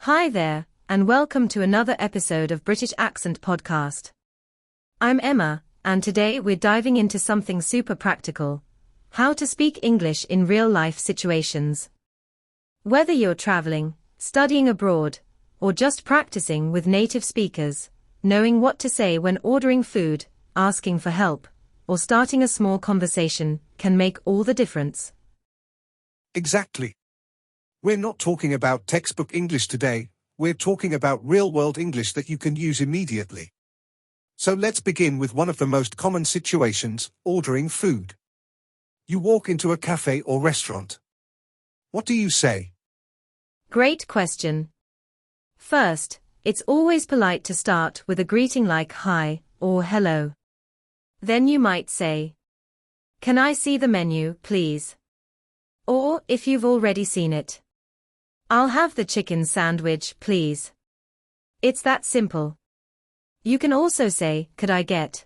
Hi there, and welcome to another episode of British Accent Podcast. I'm Emma, and today we're diving into something super practical: how to speak English in real-life situations. Whether you're traveling, studying abroad, or just practicing with native speakers, knowing what to say when ordering food, asking for help, or starting a small conversation can make all the difference. Exactly. We're not talking about textbook English today, we're talking about real-world English that you can use immediately. So let's begin with one of the most common situations: ordering food. You walk into a cafe or restaurant. What do you say? Great question. First, it's always polite to start with a greeting like hi or hello. Then you might say, "Can I see the menu, please?" Or, if you've already seen it, "I'll have the chicken sandwich, please." It's that simple. You can also say, "Could I get?"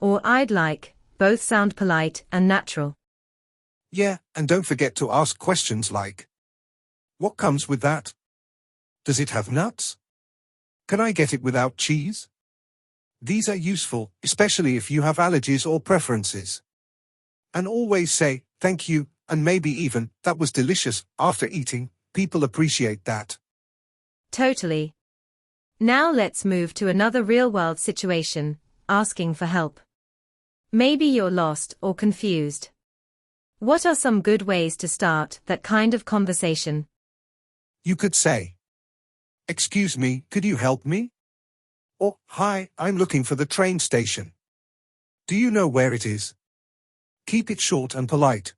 or "I'd like." Both sound polite and natural. Yeah, and don't forget to ask questions like, "What comes with that? Does it have nuts? Can I get it without cheese?" These are useful, especially if you have allergies or preferences. And always say, "Thank you," and maybe even, "That was delicious," after eating. People appreciate that. Totally. Now let's move to another real-world situation: asking for help. Maybe you're lost or confused. What are some good ways to start that kind of conversation? You could say, "Excuse me, could you help me?" Or, "Hi, I'm looking for the train station. Do you know where it is?" Keep it short and polite.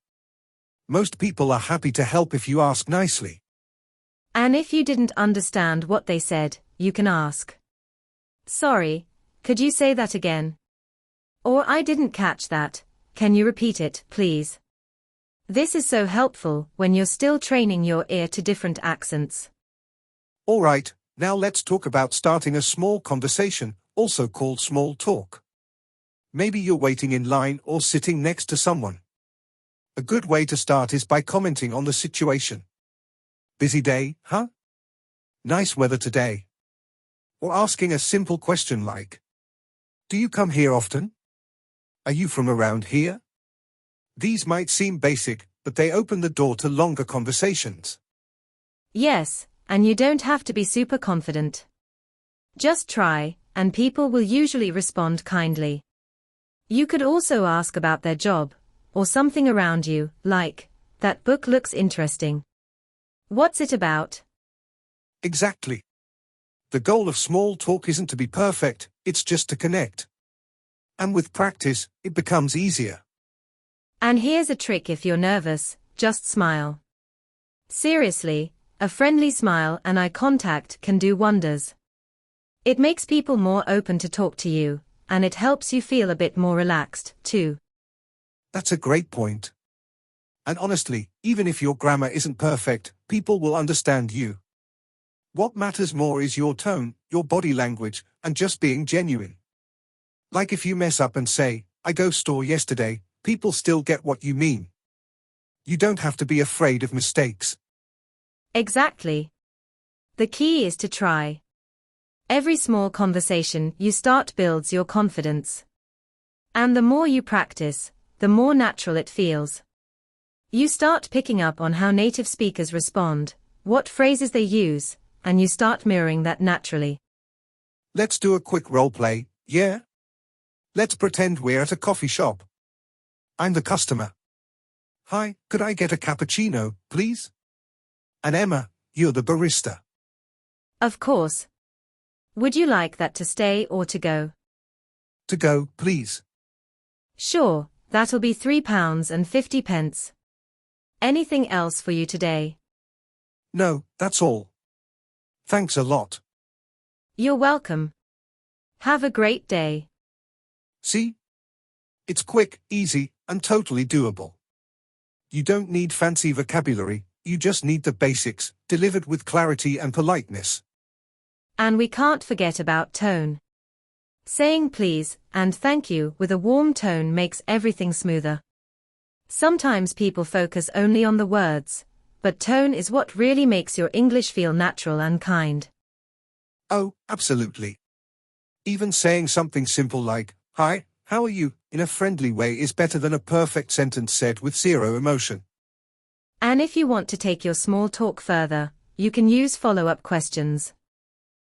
Most people are happy to help if you ask nicely. And if you didn't understand what they said, you can ask, "Sorry, could you say that again?" Or, "I didn't catch that, can you repeat it, please?" This is so helpful when you're still training your ear to different accents. Alright, now let's talk about starting a small conversation, also called small talk. Maybe you're waiting in line or sitting next to someone. A good way to start is by commenting on the situation. "Busy day, huh? Nice weather today." Or asking a simple question like, "Do you come here often? Are you from around here?" These might seem basic, but they open the door to longer conversations. Yes, and you don't have to be super confident. Just try, and people will usually respond kindly. You could also ask about their job, or something around you, like, "That book looks interesting. What's it about?" Exactly. The goal of small talk isn't to be perfect, it's just to connect. And with practice, it becomes easier. And here's a trick: if you're nervous, just smile. Seriously, a friendly smile and eye contact can do wonders. It makes people more open to talk to you, and it helps you feel a bit more relaxed, too. That's a great point. And honestly, even if your grammar isn't perfect, people will understand you. What matters more is your tone, your body language, and just being genuine. Like if you mess up and say, "I go store yesterday," people still get what you mean. You don't have to be afraid of mistakes. Exactly. The key is to try. Every small conversation you start builds your confidence. And the more you practice, the more natural it feels. You start picking up on how native speakers respond, what phrases they use, and you start mirroring that naturally. Let's do a quick role play, yeah? Let's pretend we're at a coffee shop. I'm the customer. "Hi, could I get a cappuccino, please?" And Emma, you're the barista. Of course. Would you like that to stay or to go? "To go, please." Sure, that'll be £3.50. Anything else for you today? "No, that's all. Thanks a lot." You're welcome. Have a great day. See? It's quick, easy, and totally doable. You don't need fancy vocabulary, you just need the basics, delivered with clarity and politeness. And we can't forget about tone. Saying please and thank you with a warm tone makes everything smoother. Sometimes people focus only on the words, but tone is what really makes your English feel natural and kind. Oh, absolutely. Even saying something simple like, "Hi, how are you?" in a friendly way is better than a perfect sentence said with zero emotion. And if you want to take your small talk further, you can use follow-up questions.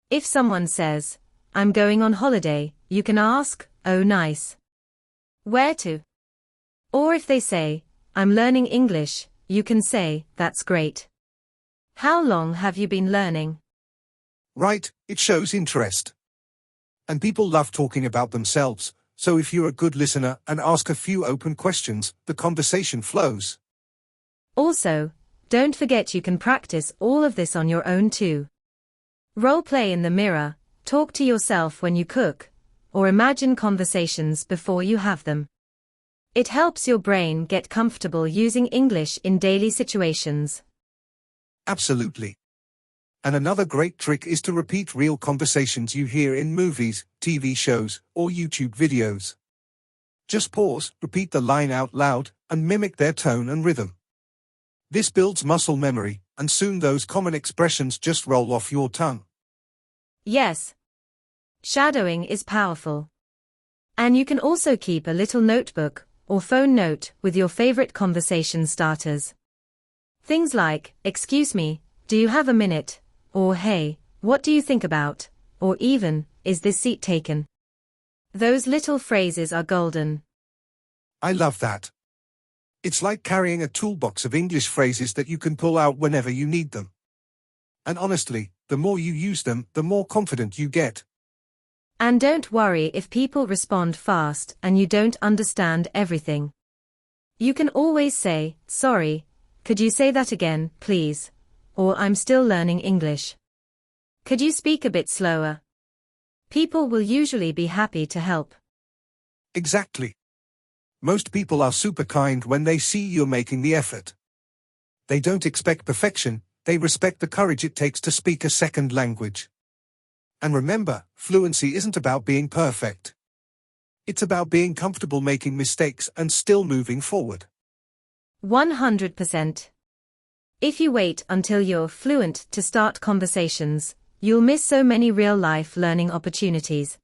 If someone says, "I'm going on holiday," you can ask, "Oh, nice. Where to?" Or if they say, "I'm learning English," you can say, "That's great. How long have you been learning?" Right, it shows interest. And people love talking about themselves, so if you're a good listener and ask a few open questions, the conversation flows. Also, don't forget you can practice all of this on your own too. Role play in the mirror, talk to yourself when you cook, or imagine conversations before you have them. It helps your brain get comfortable using English in daily situations. Absolutely. And another great trick is to repeat real conversations you hear in movies, TV shows, or YouTube videos. Just pause, repeat the line out loud, and mimic their tone and rhythm. This builds muscle memory, and soon those common expressions just roll off your tongue. Yes. Shadowing is powerful. And you can also keep a little notebook or phone note with your favorite conversation starters. Things like, "Excuse me, do you have a minute?" Or, "Hey, what do you think about?" Or even, "Is this seat taken?" Those little phrases are golden. I love that. It's like carrying a toolbox of English phrases that you can pull out whenever you need them. And honestly, the more you use them, the more confident you get. And don't worry if people respond fast and you don't understand everything. You can always say, "Sorry, could you say that again, please?" Or, "I'm still learning English. Could you speak a bit slower?" People will usually be happy to help. Exactly. Most people are super kind when they see you're making the effort. They don't expect perfection, they respect the courage it takes to speak a second language. And remember, fluency isn't about being perfect. It's about being comfortable making mistakes and still moving forward. 100%. If you wait until you're fluent to start conversations, you'll miss so many real-life learning opportunities.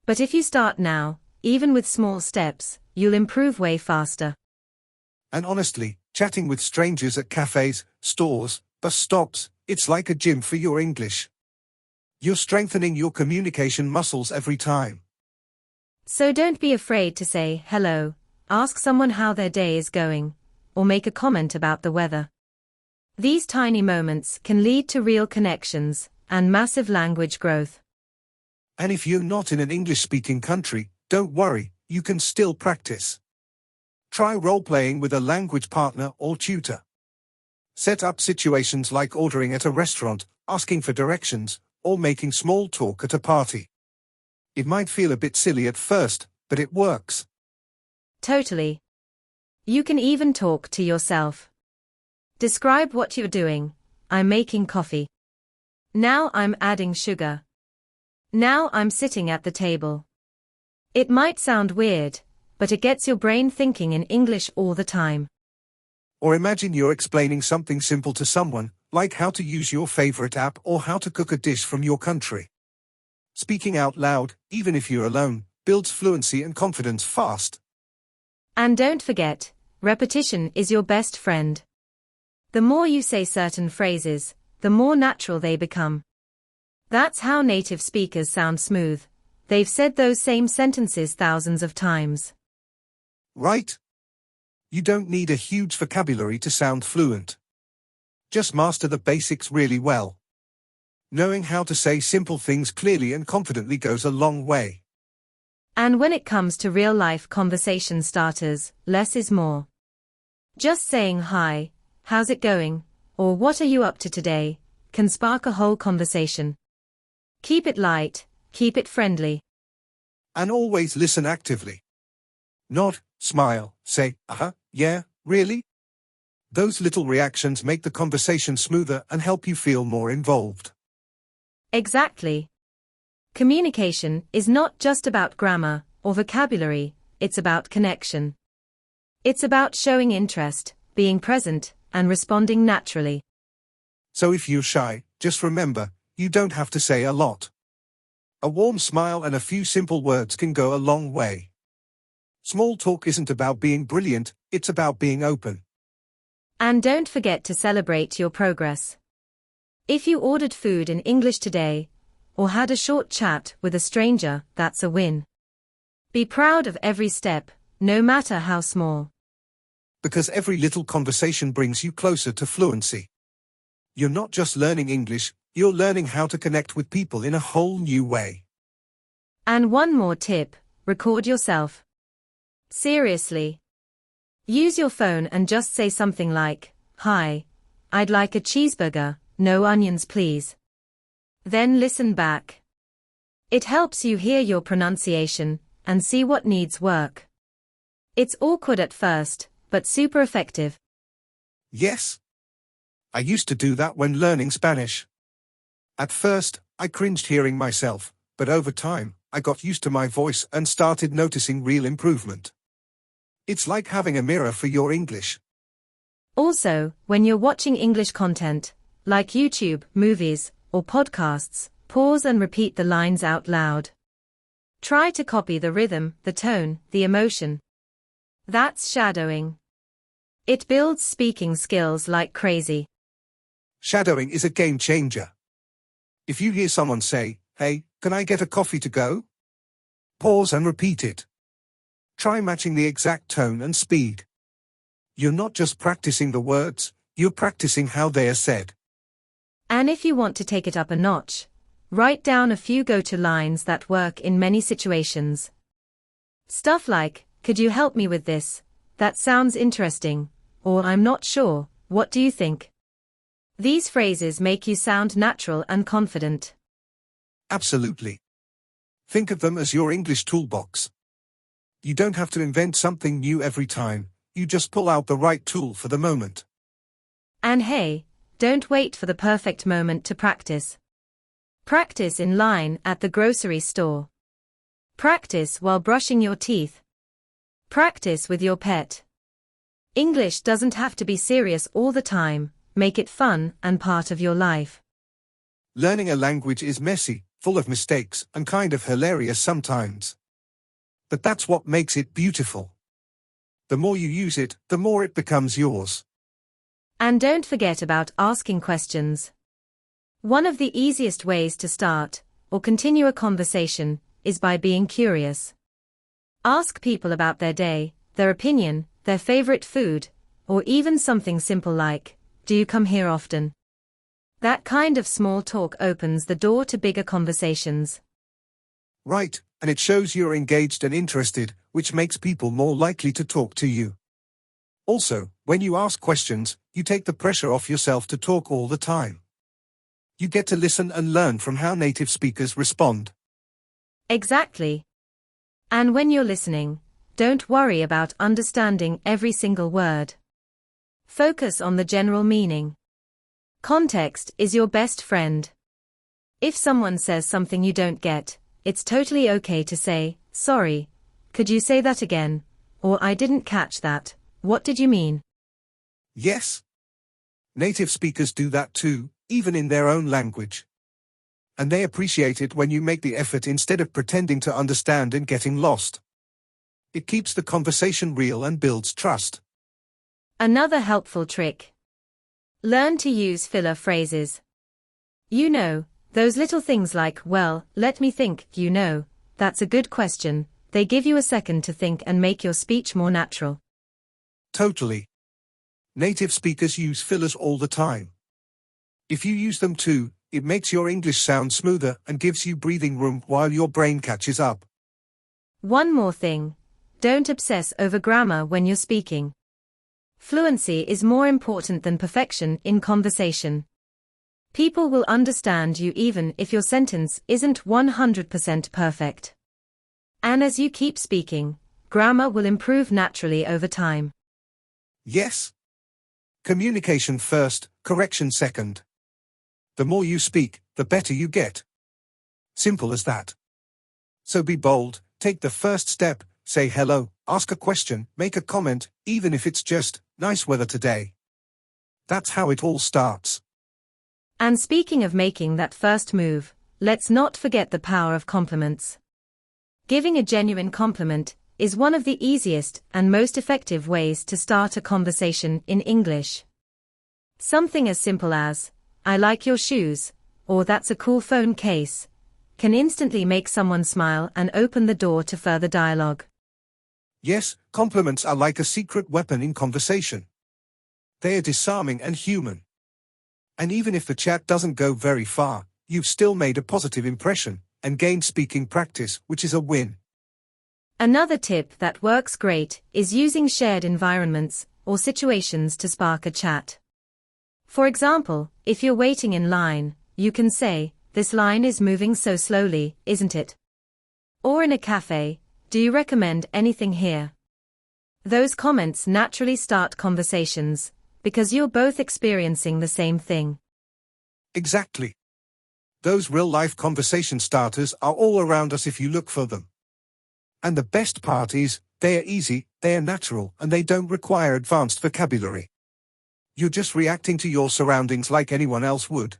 But if you start now, even with small steps, you'll improve way faster. And honestly, chatting with strangers at cafes, stores, bus stops, it's like a gym for your English. You're strengthening your communication muscles every time. So don't be afraid to say hello, ask someone how their day is going, or make a comment about the weather. These tiny moments can lead to real connections and massive language growth. And if you're not in an English-speaking country, don't worry, you can still practice. Try role-playing with a language partner or tutor. Set up situations like ordering at a restaurant, asking for directions, or making small talk at a party. It might feel a bit silly at first, but it works. Totally. You can even talk to yourself. Describe what you're doing. "I'm making coffee. Now I'm adding sugar. Now I'm sitting at the table." It might sound weird, but it gets your brain thinking in English all the time. Or imagine you're explaining something simple to someone, like how to use your favorite app or how to cook a dish from your country. Speaking out loud, even if you're alone, builds fluency and confidence fast. And don't forget, repetition is your best friend. The more you say certain phrases, the more natural they become. That's how native speakers sound smooth. They've said those same sentences thousands of times. Right? You don't need a huge vocabulary to sound fluent. Just master the basics really well. Knowing how to say simple things clearly and confidently goes a long way. And when it comes to real-life conversation starters, less is more. Just saying "Hi, how's it going?" or "What are you up to today?" can spark a whole conversation. Keep it light, keep it friendly. And always listen actively. Nod, smile, say, yeah, really? Those little reactions make the conversation smoother and help you feel more involved. Exactly. Communication is not just about grammar or vocabulary, it's about connection. It's about showing interest, being present, and responding naturally. So if you're shy, just remember, you don't have to say a lot. A warm smile and a few simple words can go a long way. Small talk isn't about being brilliant, it's about being open. And don't forget to celebrate your progress. If you ordered food in English today, or had a short chat with a stranger, that's a win. Be proud of every step, no matter how small. Because every little conversation brings you closer to fluency. You're not just learning English, you're learning how to connect with people in a whole new way. And one more tip, record yourself. Seriously. Use your phone and just say something like, "Hi, I'd like a cheeseburger, no onions please." Then listen back. It helps you hear your pronunciation and see what needs work. It's awkward at first, but super effective. Yes. I used to do that when learning Spanish. At first, I cringed hearing myself, but over time, I got used to my voice and started noticing real improvement. It's like having a mirror for your English. Also, when you're watching English content, like YouTube, movies, or podcasts, pause and repeat the lines out loud. Try to copy the rhythm, the tone, the emotion. That's shadowing. It builds speaking skills like crazy. Shadowing is a game changer. If you hear someone say, "Hey, can I get a coffee to go?" Pause and repeat it. Try matching the exact tone and speed. You're not just practicing the words, you're practicing how they are said. And if you want to take it up a notch, write down a few go-to lines that work in many situations. Stuff like, "Could you help me with this? That sounds interesting," or "I'm not sure, what do you think?" These phrases make you sound natural and confident. Absolutely. Think of them as your English toolbox. You don't have to invent something new every time, you just pull out the right tool for the moment. And hey, don't wait for the perfect moment to practice. Practice in line at the grocery store. Practice while brushing your teeth. Practice with your pet. English doesn't have to be serious all the time, make it fun and part of your life. Learning a language is messy, full of mistakes, and kind of hilarious sometimes. But that's what makes it beautiful. The more you use it, the more it becomes yours. And don't forget about asking questions. One of the easiest ways to start, or continue a conversation, is by being curious. Ask people about their day, their opinion, their favorite food, or even something simple like, "Do you come here often?" That kind of small talk opens the door to bigger conversations. Right, and it shows you're engaged and interested, which makes people more likely to talk to you. Also, when you ask questions, you take the pressure off yourself to talk all the time. You get to listen and learn from how native speakers respond. Exactly. And when you're listening, don't worry about understanding every single word. Focus on the general meaning. Context is your best friend. If someone says something you don't get, it's totally okay to say, "Sorry, could you say that again?" Or "I didn't catch that, what did you mean?" Yes. Native speakers do that too, even in their own language. And they appreciate it when you make the effort instead of pretending to understand and getting lost. It keeps the conversation real and builds trust. Another helpful trick. Learn to use filler phrases. You know, those little things like, "Well, let me think, that's a good question." They give you a second to think and make your speech more natural. Totally. Native speakers use fillers all the time. If you use them too, it makes your English sound smoother and gives you breathing room while your brain catches up. One more thing. Don't obsess over grammar when you're speaking. Fluency is more important than perfection in conversation. People will understand you even if your sentence isn't 100% perfect. And as you keep speaking, grammar will improve naturally over time. Yes. Communication first, correction second. The more you speak, the better you get. Simple as that. So be bold, take the first step, say hello, ask a question, make a comment, even if it's just, "Nice weather today." That's how it all starts. And speaking of making that first move, let's not forget the power of compliments. Giving a genuine compliment is one of the easiest and most effective ways to start a conversation in English. Something as simple as, "I like your shoes," or "That's a cool phone case," can instantly make someone smile and open the door to further dialogue. Yes, compliments are like a secret weapon in conversation. They are disarming and human. And even if the chat doesn't go very far, you've still made a positive impression and gained speaking practice, which is a win. Another tip that works great is using shared environments or situations to spark a chat. For example, if you're waiting in line, you can say, "This line is moving so slowly, isn't it?" Or in a cafe, "Do you recommend anything here?" Those comments naturally start conversations, because you're both experiencing the same thing. Exactly. Those real-life conversation starters are all around us if you look for them. And the best part is, they are easy, they are natural, and they don't require advanced vocabulary. You're just reacting to your surroundings like anyone else would.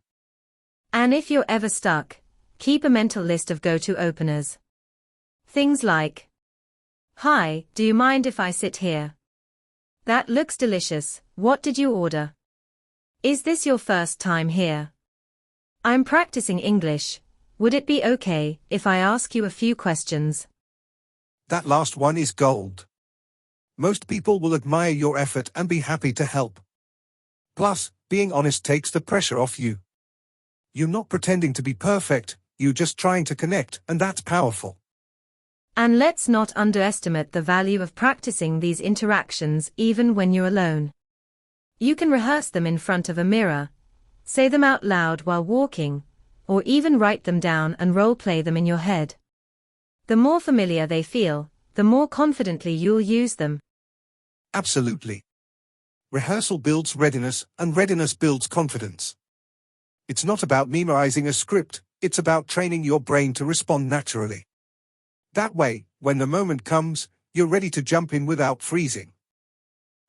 And if you're ever stuck, keep a mental list of go-to openers. Things like, "Hi, do you mind if I sit here? That looks delicious, what did you order? Is this your first time here? I'm practicing English, would it be okay if I ask you a few questions?" That last one is gold. Most people will admire your effort and be happy to help. Plus, being honest takes the pressure off you. You're not pretending to be perfect, you're just trying to connect, and that's powerful. And let's not underestimate the value of practicing these interactions even when you're alone. You can rehearse them in front of a mirror, say them out loud while walking, or even write them down and role-play them in your head. The more familiar they feel, the more confidently you'll use them. Absolutely. Rehearsal builds readiness, and readiness builds confidence. It's not about memorizing a script, it's about training your brain to respond naturally. That way, when the moment comes, you're ready to jump in without freezing.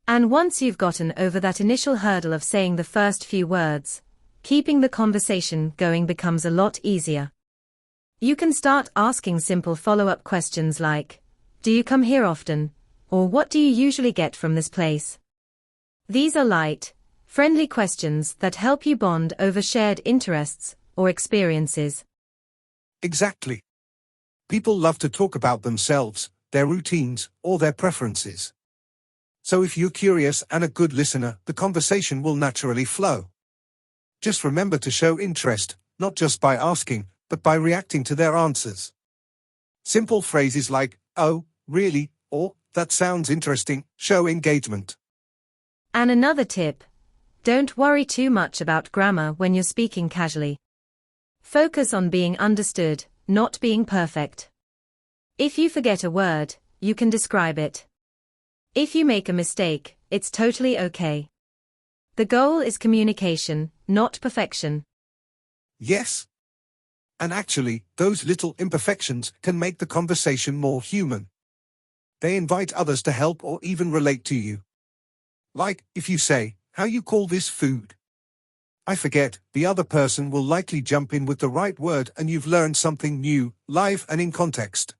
And once you've gotten over that initial hurdle of saying the first few words, keeping the conversation going becomes a lot easier. You can start asking simple follow-up questions like, "Do you come here often?" or "What do you usually get from this place?" These are light, friendly questions that help you bond over shared interests or experiences. Exactly. People love to talk about themselves, their routines, or their preferences. So if you're curious and a good listener, the conversation will naturally flow. Just remember to show interest, not just by asking, but by reacting to their answers. Simple phrases like, "Oh, really?" or "That sounds interesting," show engagement. And another tip, don't worry too much about grammar when you're speaking casually. Focus on being understood, not being perfect. If you forget a word, you can describe it. If you make a mistake, it's totally okay. The goal is communication, not perfection. Yes. And actually, those little imperfections can make the conversation more human. They invite others to help or even relate to you. Like, if you say, "How you call this food?" I forget, the other person will likely jump in with the right word and you've learned something new, live and in context.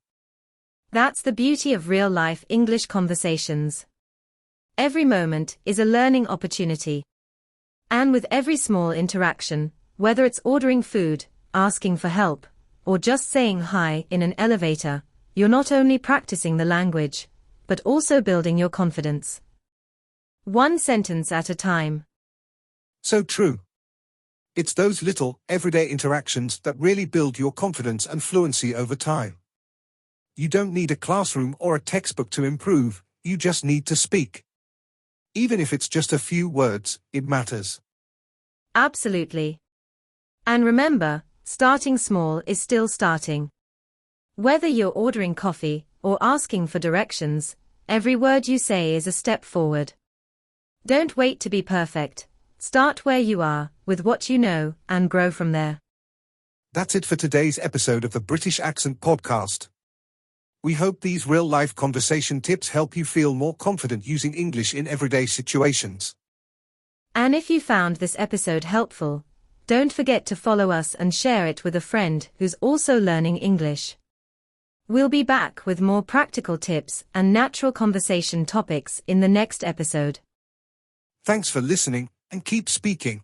That's the beauty of real-life English conversations. Every moment is a learning opportunity. And with every small interaction, whether it's ordering food, asking for help, or just saying hi in an elevator, you're not only practicing the language, but also building your confidence. One sentence at a time. So true. It's those little, everyday interactions that really build your confidence and fluency over time. You don't need a classroom or a textbook to improve, you just need to speak. Even if it's just a few words, it matters. Absolutely. And remember, starting small is still starting. Whether you're ordering coffee or asking for directions, every word you say is a step forward. Don't wait to be perfect. Start where you are, with what you know, and grow from there. That's it for today's episode of the British Accent Podcast. We hope these real-life conversation tips help you feel more confident using English in everyday situations. And if you found this episode helpful, don't forget to follow us and share it with a friend who's also learning English. We'll be back with more practical tips and natural conversation topics in the next episode. Thanks for listening, and keep speaking.